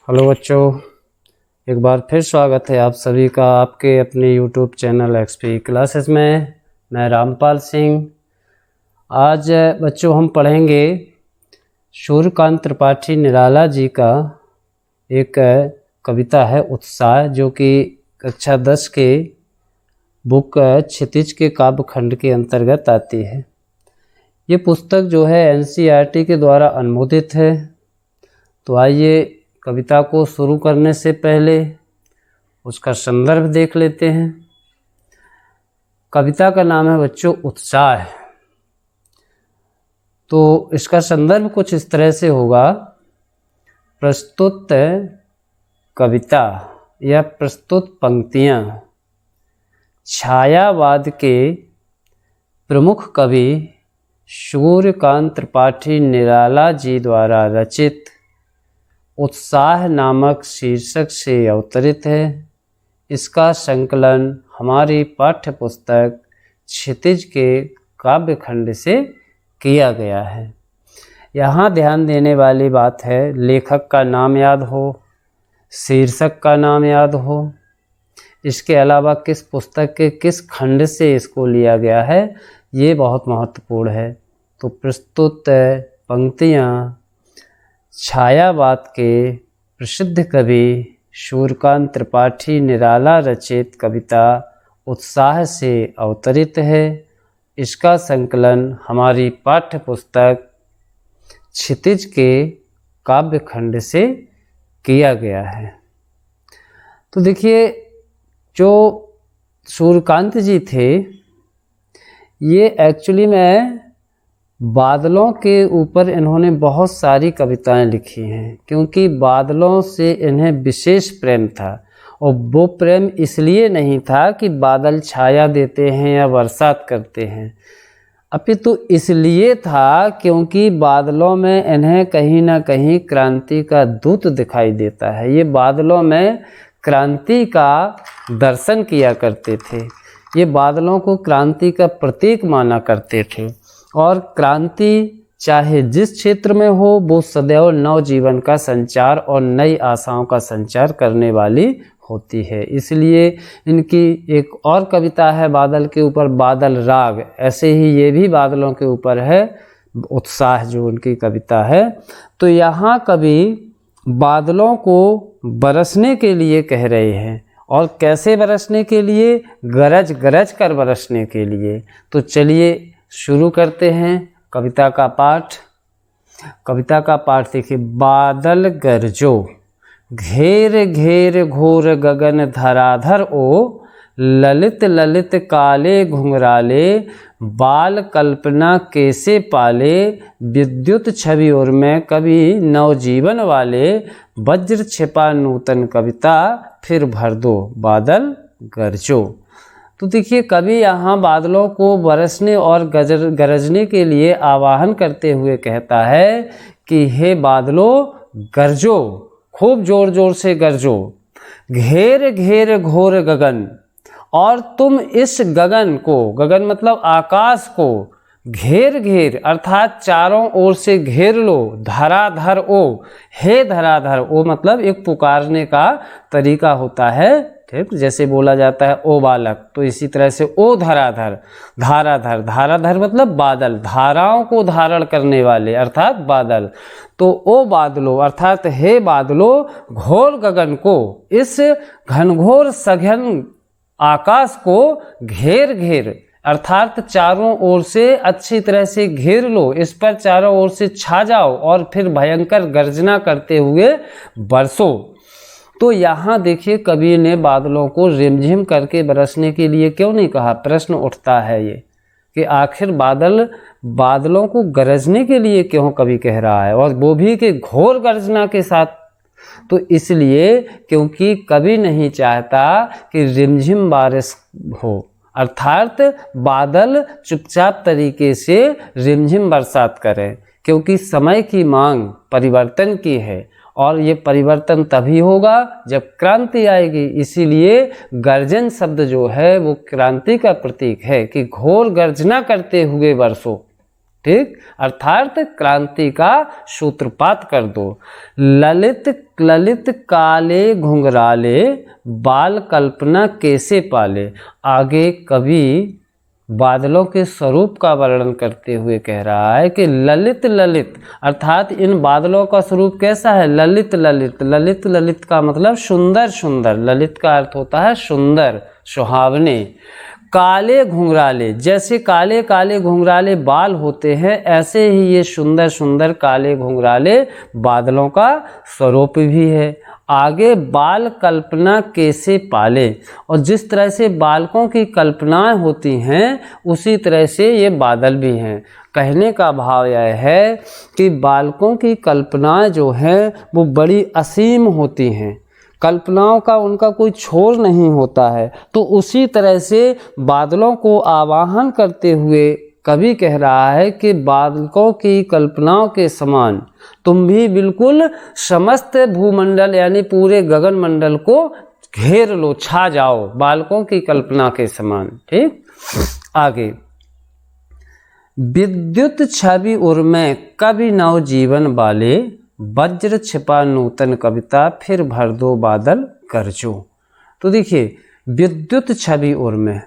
Hello बच्चों, एक बार फिर स्वागत है आप सभी का आपके अपने यूट्यूब चैनल एक्सपी क्लासेस में। मैं रामपाल सिंह। आज बच्चों हम पढ़ेंगे सूर्यकांत त्रिपाठी निराला जी का एक कविता है उत्साह, जो कि कक्षा 10 के बुक क्षितिज के काव्य खंड के अंतर्गत आती है। ये पुस्तक जो है NCERT के द्वारा अनुमोदित है। तो आइए कविता को शुरू करने से पहले उसका संदर्भ देख लेते हैं। कविता का नाम है बच्चों उत्साह। तो इसका संदर्भ कुछ इस तरह से होगा। प्रस्तुत कविता या प्रस्तुत पंक्तियाँ छायावाद के प्रमुख कवि सूर्यकांत त्रिपाठी निराला जी द्वारा रचित उत्साह नामक शीर्षक से अवतरित है। इसका संकलन हमारी पाठ्य पुस्तक क्षितिज के काव्य खंड से किया गया है। यहाँ ध्यान देने वाली बात है, लेखक का नाम याद हो, शीर्षक का नाम याद हो, इसके अलावा किस पुस्तक के किस खंड से इसको लिया गया है, ये बहुत महत्वपूर्ण है। तो प्रस्तुत पंक्तियाँ छायावाद के प्रसिद्ध कवि सूर्यकांत त्रिपाठी निराला रचित कविता उत्साह से अवतरित है। इसका संकलन हमारी पाठ्य पुस्तक क्षितिज के काव्य खंड से किया गया है। तो देखिए, जो सूर्यकांत जी थे, ये एक्चुअली में बादलों के ऊपर इन्होंने बहुत सारी कविताएं लिखी हैं, क्योंकि बादलों से इन्हें विशेष प्रेम था। और वो प्रेम इसलिए नहीं था कि बादल छाया देते हैं या बरसात करते हैं, अपितु इसलिए था क्योंकि बादलों में इन्हें कहीं ना कहीं क्रांति का दूत दिखाई देता है। ये बादलों में क्रांति का दर्शन किया करते थे। ये बादलों को क्रांति का प्रतीक माना करते थे। और क्रांति चाहे जिस क्षेत्र में हो, वो सदैव नव जीवन का संचार और नई आशाओं का संचार करने वाली होती है। इसलिए इनकी एक और कविता है बादल के ऊपर, बादल राग। ऐसे ही ये भी बादलों के ऊपर है उत्साह, जो उनकी कविता है। तो यहाँ कवि बादलों को बरसने के लिए कह रहे हैं। और कैसे बरसने के लिए? गरज गरज कर बरसने के लिए। तो चलिए शुरू करते हैं कविता का पाठ। कविता का पाठ देखिए। बादल गरजो घेर घेर घोर गगन धराधर ओ, ललित ललित काले घुंघराले बाल कल्पना कैसे पाले, विद्युत छवि और में कवि नवजीवन वाले, वज्र छिपा नूतन कविता फिर भर दो बादल गरजो। तो देखिए, कवि यहाँ बादलों को बरसने और गरजने के लिए आवाहन करते हुए कहता है कि हे बादलों गरजो, खूब जोर जोर से गरजो। घेर घेर घोर गगन, और तुम इस गगन को, गगन मतलब आकाश को, घेर घेर अर्थात चारों ओर से घेर लो। धराधर ओ, हे धराधर ओ मतलब एक पुकारने का तरीका होता है, ठीक, जैसे बोला जाता है ओ बालक, तो इसी तरह से ओ धराधर। धाराधर, धाराधर मतलब बादल, धाराओं को धारण करने वाले अर्थात बादल। तो ओ बादलों अर्थात हे बादलों, घोर गगन को, इस घनघोर सघन आकाश को घेर घेर अर्थात चारों ओर से अच्छी तरह से घेर लो, इस पर चारों ओर से छा जाओ और फिर भयंकर गर्जना करते हुए बरसो। तो यहाँ देखिए, कवि ने बादलों को रिमझिम करके बरसने के लिए क्यों नहीं कहा? प्रश्न उठता है ये कि आखिर बादलों को गरजने के लिए क्यों कवि कह रहा है, और वो भी कि घोर गर्जना के साथ। तो इसलिए क्योंकि कवि नहीं चाहता कि रिमझिम बारिश हो, अर्थात बादल चुपचाप तरीके से रिमझिम बरसात करें, क्योंकि समय की मांग परिवर्तन की है। और ये परिवर्तन तभी होगा जब क्रांति आएगी। इसीलिए गर्जन शब्द जो है वो क्रांति का प्रतीक है कि घोर गर्जना करते हुए बरसो, ठीक, अर्थात क्रांति का सूत्रपात कर दो। ललित ललित काले घुंघराले, बाल कल्पना कैसे पाले। आगे कवि बादलों के स्वरूप का वर्णन करते हुए कह रहा है कि ललित ललित, अर्थात इन बादलों का स्वरूप कैसा है, ललित ललित। ललित ललित का मतलब सुंदर सुंदर, ललित का अर्थ होता है सुंदर, सुहावने। काले घुंघराले, जैसे काले काले घुंघराले बाल होते हैं, ऐसे ही ये सुंदर सुंदर काले घुंघराले बादलों का स्वरूप भी है। आगे बाल कल्पना कैसे पाले, और जिस तरह से बालकों की कल्पनाएं होती हैं उसी तरह से ये बादल भी हैं। कहने का भाव यह है कि बालकों की कल्पनाएं जो हैं वो बड़ी असीम होती हैं, कल्पनाओं का उनका कोई छोर नहीं होता है। तो उसी तरह से बादलों को आवाहन करते हुए कवि कह रहा है कि बालकों की कल्पनाओं के समान तुम भी बिल्कुल समस्त भूमंडल यानी पूरे गगन मंडल को घेर लो, छा जाओ बालकों की कल्पना के समान। ठीक, आगे विद्युत छवि उर्मे कवि नव जीवन बाले, वज्र छिपा नूतन कविता फिर भर दो बादल गरजो। तो देखिए विद्युत छवि उर्मे,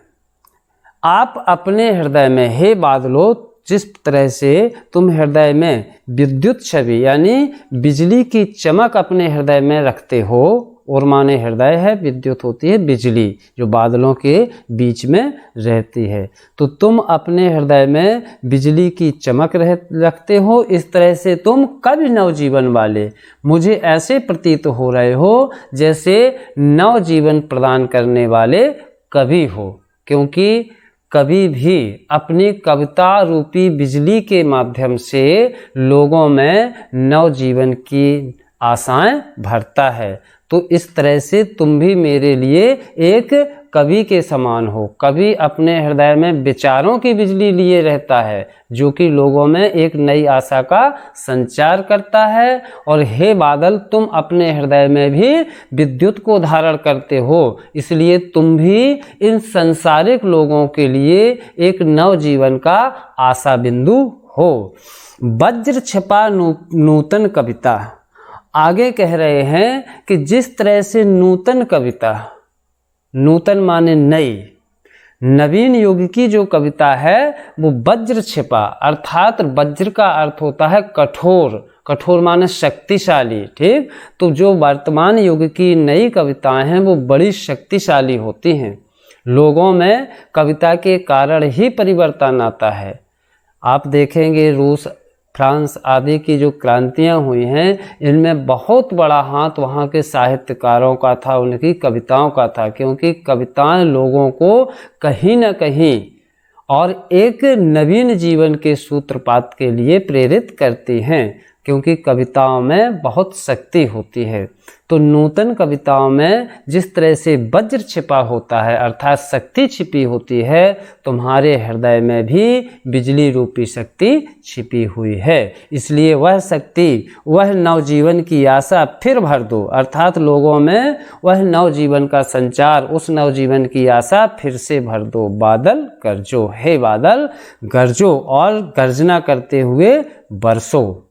आप अपने हृदय में हे बादलों, जिस तरह से तुम हृदय में विद्युत छवि यानी बिजली की चमक अपने हृदय में रखते हो, और माने हृदय है, विद्युत होती है बिजली जो बादलों के बीच में रहती है, तो तुम अपने हृदय में बिजली की चमक रखते हो। इस तरह से तुम कवि नवजीवन वाले, मुझे ऐसे प्रतीत हो रहे हो जैसे नवजीवन प्रदान करने वाले कवि हो, क्योंकि कवि भी अपनी कविता रूपी बिजली के माध्यम से लोगों में नवजीवन की आशाएं भरता है। तो इस तरह से तुम भी मेरे लिए एक कवि के समान हो। कवि अपने हृदय में विचारों की बिजली लिए रहता है जो कि लोगों में एक नई आशा का संचार करता है। और हे बादल, तुम अपने हृदय में भी विद्युत को धारण करते हो, इसलिए तुम भी इन संसारिक लोगों के लिए एक नव जीवन का आशा बिंदु हो। वज्र छिपा नूतन कविता, आगे कह रहे हैं कि जिस तरह से नूतन कविता, नूतन माने नई, नवीन युग की जो कविता है वो वज्र छिपा, अर्थात वज्र का अर्थ होता है कठोर, कठोर माने शक्तिशाली। ठीक, तो जो वर्तमान युग की नई कविताएं हैं वो बड़ी शक्तिशाली होती हैं, लोगों में कविता के कारण ही परिवर्तन आता है। आप देखेंगे रूस, फ्रांस आदि की जो क्रांतियां हुई हैं, इनमें बहुत बड़ा हाथ वहाँ के साहित्यकारों का था, उनकी कविताओं का था, क्योंकि कविताएं लोगों को कहीं न कहीं और एक नवीन जीवन के सूत्रपात के लिए प्रेरित करती हैं, क्योंकि कविताओं में बहुत शक्ति होती है। तो नूतन कविताओं में जिस तरह से वज्र छिपा होता है अर्थात शक्ति छिपी होती है, तुम्हारे हृदय में भी बिजली रूपी शक्ति छिपी हुई है। इसलिए वह शक्ति, वह नवजीवन की आशा फिर भर दो, अर्थात लोगों में वह नवजीवन का संचार, उस नवजीवन की आशा फिर से भर दो। बादल गरजो, हे बादल गरजो और गर्जना करते हुए बरसो।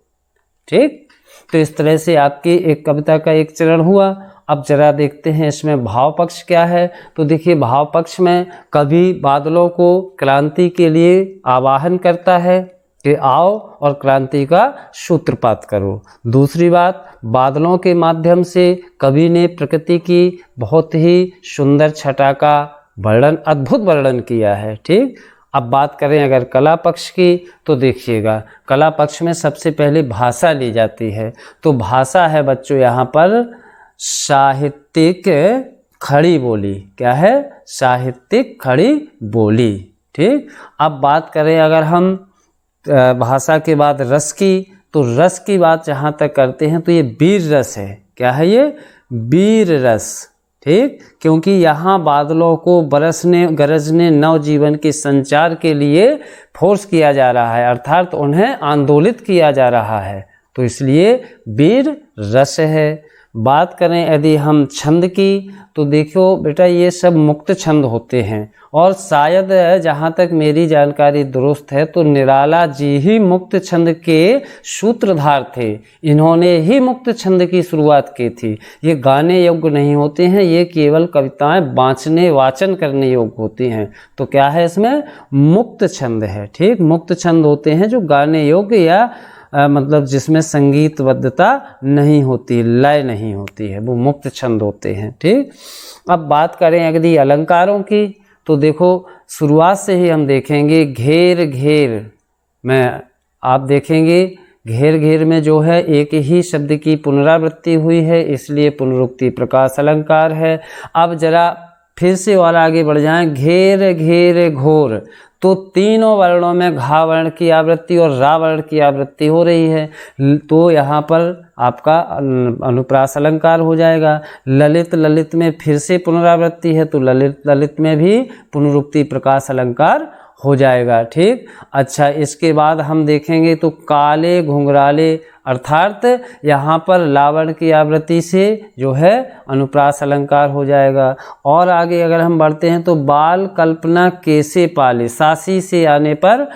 ठीक, तो इस तरह से आपकी एक कविता का एक चरण हुआ। अब जरा देखते हैं इसमें भाव पक्ष क्या है। तो देखिए भाव पक्ष में कवि बादलों को क्रांति के लिए आवाहन करता है कि आओ और क्रांति का सूत्रपात करो। दूसरी बात, बादलों के माध्यम से कवि ने प्रकृति की बहुत ही सुंदर छटा का वर्णन, अद्भुत वर्णन किया है। ठीक, अब बात करें अगर कला पक्ष की, तो देखिएगा कला पक्ष में सबसे पहले भाषा ली जाती है। तो भाषा है बच्चों यहाँ पर साहित्यिक खड़ी बोली। क्या है? साहित्यिक खड़ी बोली। ठीक, अब बात करें अगर हम भाषा के बाद रस की, तो रस की बात जहाँ तक करते हैं तो ये वीर रस है। क्या है ये? वीर रस। ठीक, क्योंकि यहाँ बादलों को बरसने गरजने नव जीवन के संचार के लिए फोर्स किया जा रहा है, अर्थात उन्हें आंदोलित किया जा रहा है, तो इसलिए वीर रस है। बात करें यदि हम छंद की, तो देखो बेटा ये सब मुक्त छंद होते हैं, और शायद जहाँ तक मेरी जानकारी दुरुस्त है तो निराला जी ही मुक्त छंद के सूत्रधार थे। इन्होंने ही मुक्त छंद की शुरुआत की थी। ये गाने योग्य नहीं होते हैं, ये केवल कविताएं बाँचने वाचन करने योग्य होती हैं। तो क्या है इसमें, मुक्त छंद है। ठीक, मुक्त छंद होते हैं जो गाने योग्य या मतलब जिसमें संगीतबद्धता नहीं होती, लय नहीं होती है, वो मुक्त छंद होते हैं। ठीक, अब बात करें यदि अलंकारों की, तो देखो शुरुआत से ही हम देखेंगे घेर घेर में, आप देखेंगे घेर घेर में जो है एक ही शब्द की पुनरावृत्ति हुई है, इसलिए पुनरुक्ति प्रकाश अलंकार है। अब जरा फिर से और आगे बढ़ जाएं, घेर घेर घोर, तो तीनों वर्णों में घा वर्ण की आवृत्ति और रा वर्ण की आवृत्ति हो रही है, तो यहाँ पर आपका अनुप्रास अलंकार हो जाएगा। ललित ललित में फिर से पुनरावृत्ति है, तो ललित ललित में भी पुनरुक्ति प्रकाश अलंकार हो जाएगा। ठीक, अच्छा इसके बाद हम देखेंगे तो काले घुंघराले, अर्थात यहाँ पर लावण की आवृत्ति से जो है अनुप्रास अलंकार हो जाएगा। और आगे अगर हम बढ़ते हैं तो बाल कल्पना कैसे पाले, सासी से आने पर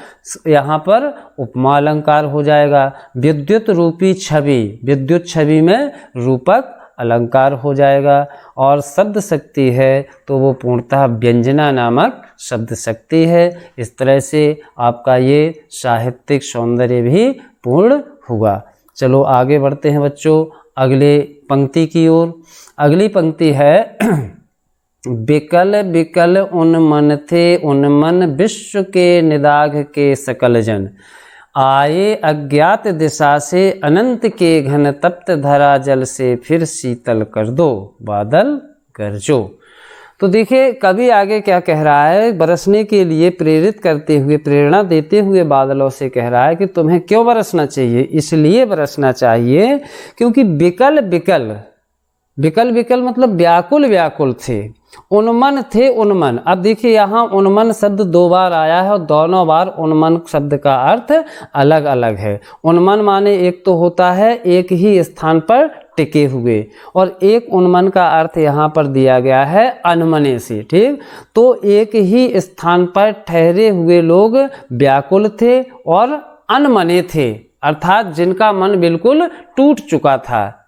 यहाँ पर उपमा अलंकार हो जाएगा। विद्युत रूपी छवि, विद्युत छवि में रूपक अलंकार हो जाएगा। और शब्द शक्ति है तो वो पूर्णतः व्यंजना नामक शब्द शक्ति है। इस तरह से आपका ये साहित्यिक सौंदर्य भी पूर्ण हुआ। चलो आगे बढ़ते हैं बच्चों अगले पंक्ति की ओर। अगली पंक्ति है बिकल बिकल उन मन थे उन मन विश्व के निदाघ के सकल जन, आए अज्ञात दिशा से अनंत के घन तप्त धरा जल से फिर शीतल कर दो बादल गरजो। तो देखिए कवि आगे क्या कह रहा है, बरसने के लिए प्रेरित करते हुए, प्रेरणा देते हुए बादलों से कह रहा है कि तुम्हें क्यों बरसना चाहिए, इसलिए बरसना चाहिए क्योंकि बिकल बिकल, बिकल बिकल मतलब व्याकुल व्याकुल थे, उन्मन थे उन्मन। अब देखिए यहाँ उन्मन शब्द दो बार आया है और दोनों बार उन्मन शब्द का अर्थ अलग अलग है। उन्मन माने एक तो होता है एक ही स्थान पर टिके हुए, और एक उन्मन का अर्थ यहाँ पर दिया गया है अनमने से। ठीक, तो एक ही स्थान पर ठहरे हुए लोग व्याकुल थे और अनमने थे, अर्थात जिनका मन बिल्कुल टूट चुका था।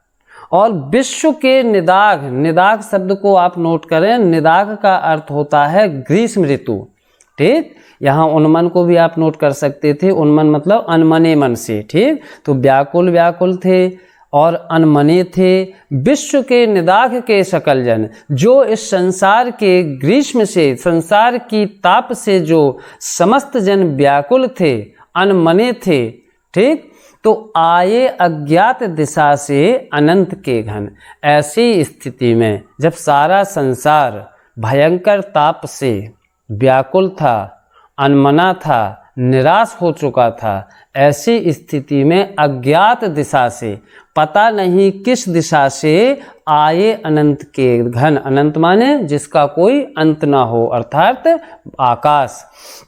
और विश्व के निदाघ, निदाघ शब्द को आप नोट करें, निदाघ का अर्थ होता है ग्रीष्म ऋतु। ठीक, यहाँ उन्मन को भी आप नोट कर सकते थे, उन्मन मतलब अनमने मन से। ठीक, तो व्याकुल व्याकुल थे और अनमने थे। विश्व के निदाघ के सकल जन, जो इस संसार के ग्रीष्म से, संसार की ताप से जो समस्त जन व्याकुल थे, अनमने थे। ठीक, तो आए अज्ञात दिशा से अनंत के घन, ऐसी स्थिति में जब सारा संसार भयंकर ताप से व्याकुल था, अनमना था, निराश हो चुका था, ऐसी स्थिति में अज्ञात दिशा से, पता नहीं किस दिशा से आए अनंत के घन, अनंत माने जिसका कोई अंत ना हो, अर्थात आकाश।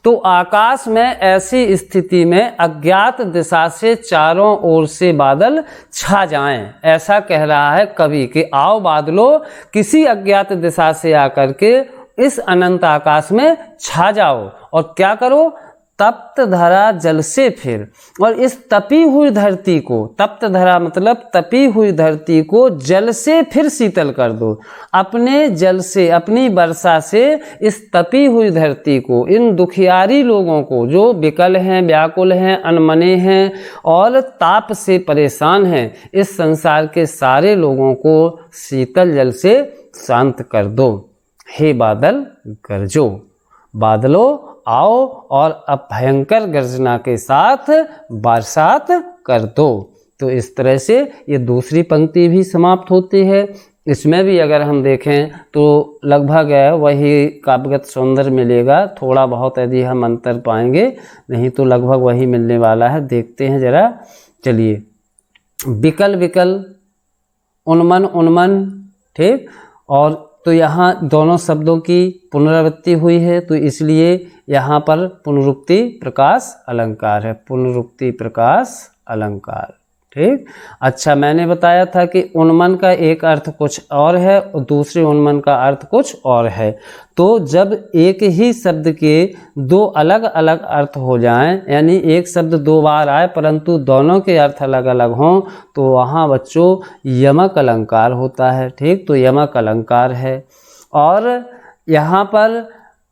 तो आकाश में ऐसी स्थिति में अज्ञात दिशा से चारों ओर से बादल छा जाएं, ऐसा कह रहा है कवि कि आओ बादलों किसी अज्ञात दिशा से आकर के इस अनंत आकाश में छा जाओ और क्या करो, तप्त धरा जल से फिर, और इस तपी हुई धरती को, तप्त धरा मतलब तपी हुई धरती को जल से फिर शीतल कर दो। अपने जल से, अपनी वर्षा से इस तपी हुई धरती को, इन दुखियारी लोगों को जो विकल हैं, व्याकुल हैं, अनमने हैं और ताप से परेशान हैं, इस संसार के सारे लोगों को शीतल जल से शांत कर दो। हे बादल गरजो, बादलों आओ और अब भयंकर गर्जना के साथ बरसात कर दो। तो इस तरह से ये दूसरी पंक्ति भी समाप्त होती है। इसमें भी अगर हम देखें तो लगभग वही काव्यगत सौंदर्य मिलेगा, थोड़ा बहुत यदि हम अंतर पाएंगे, नहीं तो लगभग वही मिलने वाला है। देखते हैं जरा, चलिए। विकल विकल, उन्मन उन्मन, ठीक, और तो यहाँ दोनों शब्दों की पुनरावृत्ति हुई है, तो इसलिए यहाँ पर पुनरुक्ति प्रकाश अलंकार है, पुनरुक्ति प्रकाश अलंकार। ठीक। अच्छा, मैंने बताया था कि उन्मन का एक अर्थ कुछ और है और दूसरे उन्मन का अर्थ कुछ और है। तो जब एक ही शब्द के दो अलग अलग अर्थ हो जाएं, यानी एक शब्द दो बार आए परंतु दोनों के अर्थ अलग अलग हों, तो वहाँ बच्चों यमक अलंकार होता है। ठीक, तो यमक अलंकार है। और यहाँ पर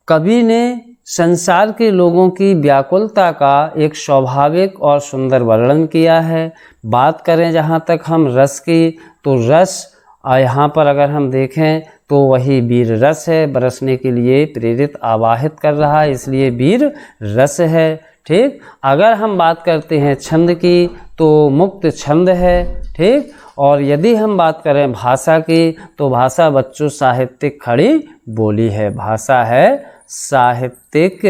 कवि ने संसार के लोगों की व्याकुलता का एक स्वाभाविक और सुंदर वर्णन किया है। बात करें जहाँ तक हम रस की, तो रस यहाँ पर अगर हम देखें तो वही वीर रस है, बरसने के लिए प्रेरित आवाहित कर रहा है, इसलिए वीर रस है। ठीक। अगर हम बात करते हैं छंद की, तो मुक्त छंद है। ठीक। और यदि हम बात करें भाषा की, तो भाषा बच्चों साहित्यिक खड़ी बोली है। भाषा है साहित्यिक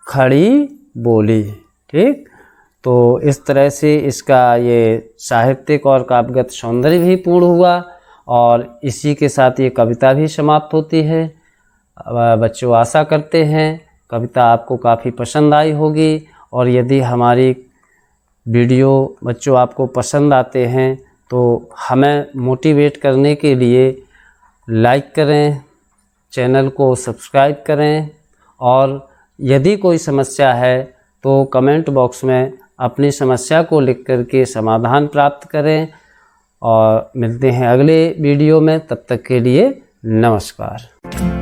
खड़ी बोली। ठीक। तो इस तरह से इसका ये साहित्यिक और काव्यगत सौंदर्य भी पूर्ण हुआ और इसी के साथ ये कविता भी समाप्त होती है। बच्चों आशा करते हैं कविता आपको काफ़ी पसंद आई होगी और यदि हमारी वीडियो बच्चों आपको पसंद आते हैं तो हमें मोटिवेट करने के लिए लाइक करें, चैनल को सब्सक्राइब करें और यदि कोई समस्या है तो कमेंट बॉक्स में अपनी समस्या को लिख करके समाधान प्राप्त करें। और मिलते हैं अगले वीडियो में, तब तक के लिए नमस्कार।